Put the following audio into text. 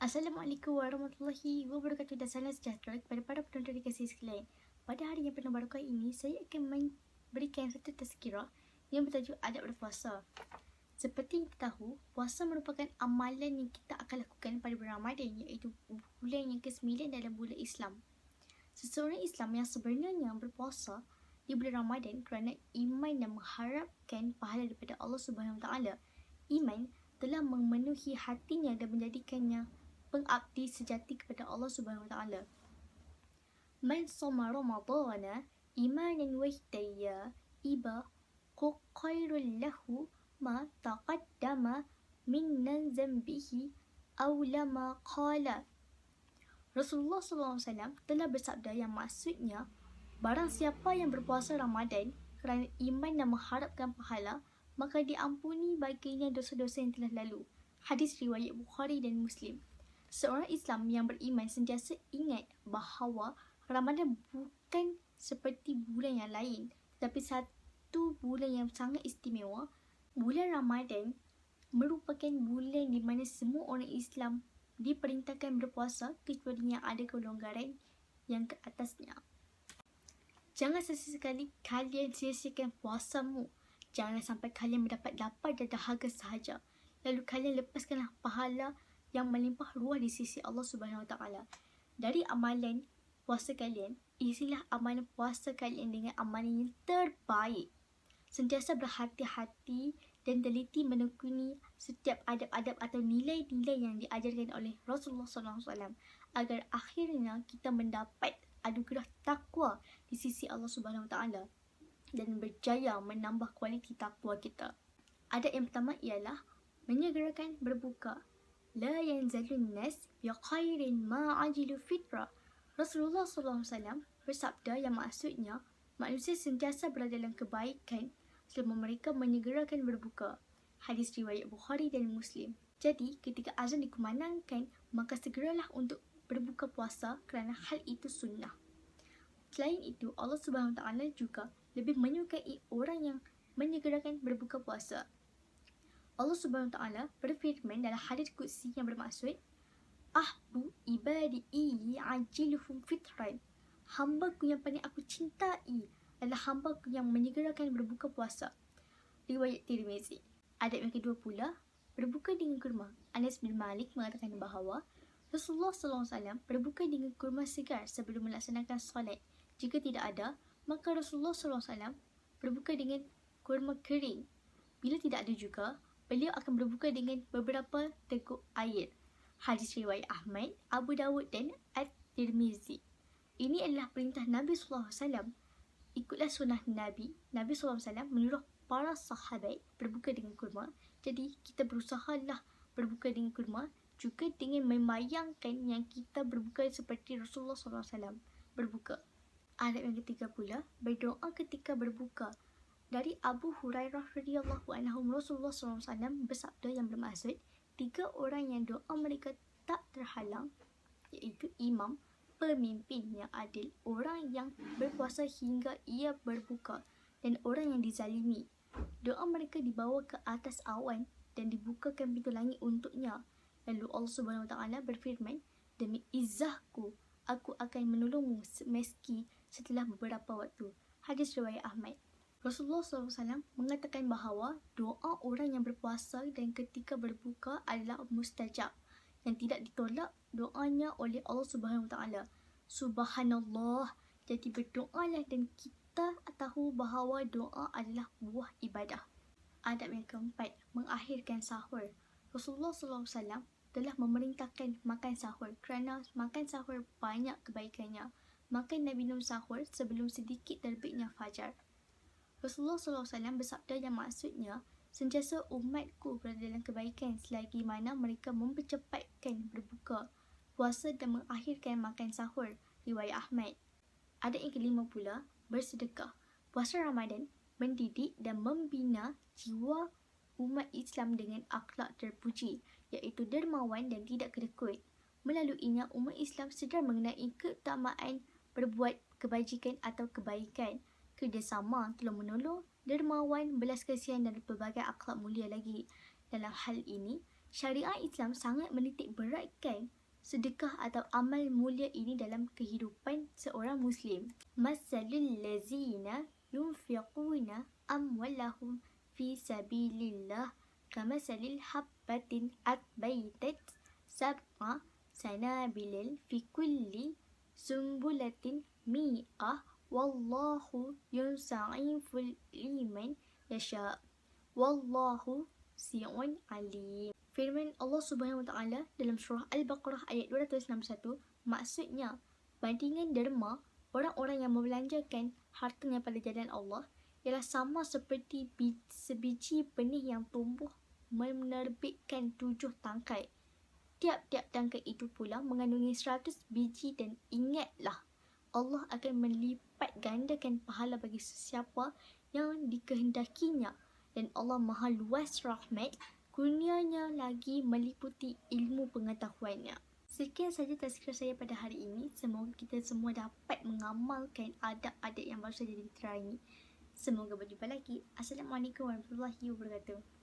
Assalamualaikum warahmatullahi wabarakatuh dan salam sejahtera kepada para penonton dikasihi sekalian. Pada hari yang penuh barakah ini, saya akan memberikan satu tazkirah yang bertajuk adab berpuasa. Seperti yang kita tahu, puasa merupakan amalan yang kita akan lakukan pada bulan Ramadan, iaitu bulan yang ke-9 dalam bulan Islam. Seseorang Islam yang sebenarnya berpuasa di bulan Ramadan kerana iman dan mengharapkan pahala daripada Allah Subhanahu Wa Taala. Iman telah memenuhi hatinya dan menjadikannya pengabdi sejati kepada Allah Subhanahu Wa Taala. Man shoma Ramadana imanan wa ihtiyya iba khairul lahu ma taqaddama min dhanbihi aw lama qala. Rasulullah SAW telah bersabda yang maksudnya, barang siapa yang berpuasa Ramadan kerana iman dan mengharapkan pahala, maka diampuni baginya dosa-dosa yang telah lalu. Hadis riwayat Bukhari dan Muslim. Seorang Islam yang beriman sentiasa ingat bahawa Ramadan bukan seperti bulan yang lain, tetapi satu bulan yang sangat istimewa. Bulan Ramadan merupakan bulan di mana semua orang Islam diperintahkan berpuasa kecuali yang ada kelonggaran yang ke atasnya. Jangan sesekali kalian sia-siakan puasamu. Jangan sampai kalian mendapat lapar dan dahaga sahaja, lalu kalian lepaskanlah pahala yang melimpah ruah di sisi Allah Subhanahu Wa Taala. Dari amalan puasa kalian, isilah amalan puasa kalian dengan amalan yang terbaik. Sentiasa berhati-hati dan teliti menekuni setiap adab-adab atau nilai-nilai yang diajarkan oleh Rasulullah SAW agar akhirnya kita mendapat anugerah takwa di sisi Allah Subhanahu Wa Taala dan berjaya menambah kualiti takwa kita. Adab yang pertama ialah menyegerakan berbuka. La yanzalun nas bi khairin ma ajilu fitra. Rasulullah SAW bersabda yang maksudnya manusia sentiasa berada dalam kebaikan selama mereka menyegerakan berbuka. Hadis riwayat Bukhari dan Muslim. Jadi, ketika azan dikumandangkan, maka segeralah untuk berbuka puasa kerana hal itu sunnah. Selain itu, Allah Subhanahu Wa Taala juga lebih menyukai orang yang menyegerakan berbuka puasa. Allah Subhanahu Wa Taala berfirman dalam hadis qudsi yang bermaksud, Ahbu ibadi'i ajiluhum fitran. Hamba-Ku yang paling aku cintai adalah hamba-Ku yang menyegerakan berbuka puasa. Riwayat Tirmizi. Adab yang kedua pula, berbuka dengan kurma. Anas bin Malik mengatakan bahawa Rasulullah SAW berbuka dengan kurma segar sebelum melaksanakan solat. Jika tidak ada, maka Rasulullah SAW berbuka dengan kurma kering. Bila tidak ada juga, beliau akan berbuka dengan beberapa teguk air. Hadis riwayat Ahmad, Abu Dawud dan At-Tirmizi. Ini adalah perintah Nabi SAW. Ikutlah sunnah Nabi. Nabi SAW menyuruh para sahabat berbuka dengan kurma. Jadi kita berusahalah berbuka dengan kurma juga dengan membayangkan yang kita berbuka seperti Rasulullah SAW berbuka. Adab yang ketiga pula, berdoa ketika berbuka. Dari Abu Hurairah radhiyallahu anhu, Rasulullah SAW bersabda yang bermaksud, 3 orang yang doa mereka tak terhalang, iaitu imam, pemimpin yang adil, orang yang berpuasa hingga ia berbuka, dan orang yang dizalimi. Doa mereka dibawa ke atas awan dan dibukakan pintu langit untuknya. Lalu Allah Subhanahu Wa Taala berfirman, demi izzahku, aku akan menolongmu meski setelah beberapa waktu. Hadis riwayat Ahmad. Rasulullah SAW mengatakan bahawa doa orang yang berpuasa dan ketika berbuka adalah mustajab, yang tidak ditolak doanya oleh Allah Subhanahu Wa Taala. Subhanallah. Jadi berdoalah dan kita tahu bahawa doa adalah buah ibadah. Adab yang keempat, mengakhirkan sahur. Rasulullah SAW telah memerintahkan makan sahur kerana makan sahur banyak kebaikannya. Makan dan minum sahur sebelum sedikit terbitnya fajar. Rasulullah SAW bersabda yang maksudnya, sentiasa umatku berada dalam kebaikan selagi mana mereka mempercepatkan berbuka, puasa dan mengakhirkan makan sahur. Riwayat Ahmad. Adab yang kelima pula, bersedekah. Puasa Ramadan mendidik dan membina jiwa umat Islam dengan akhlak terpuji, iaitu dermawan dan tidak kedekut. Melaluinya, umat Islam sedar mengenai keutamaan berbuat kebajikan atau kebaikan, kerjasama, tolong menolong, dermawan, belas kasihan dan pelbagai akhlak mulia lagi. Dalam hal ini, Syariat Islam sangat menitik beratkan sedekah atau amal mulia ini dalam kehidupan seorang Muslim. Masalul lazina yunfiquna amwalahum fi sabilillah kamasalil habbatin atbaitat sab'a sanabilil fi kulli sumbulatin mi'ah wallahu yusa'iful liman yasha' wallahu si'un alim. Firman Allah Subhanahu Wa Taala dalam surah Al-Baqarah ayat 261, maksudnya bandingan derma orang-orang yang membelanjakan hartanya pada jalan Allah ialah sama seperti sebiji benih yang tumbuh menerbitkan 7 tangkai. Tiap-tiap tangkai itu pula mengandungi 100 biji dan ingatlah Allah akan melipat gandakan pahala bagi sesiapa yang dikehendakinya dan Allah Maha luas rahmat, kurnianya lagi meliputi ilmu pengetahuannya. Sekian saja tazkirah saya pada hari ini. Semoga kita semua dapat mengamalkan adab-adab yang baru saja diterangi. Semoga berjumpa lagi. Assalamualaikum warahmatullahi wabarakatuh.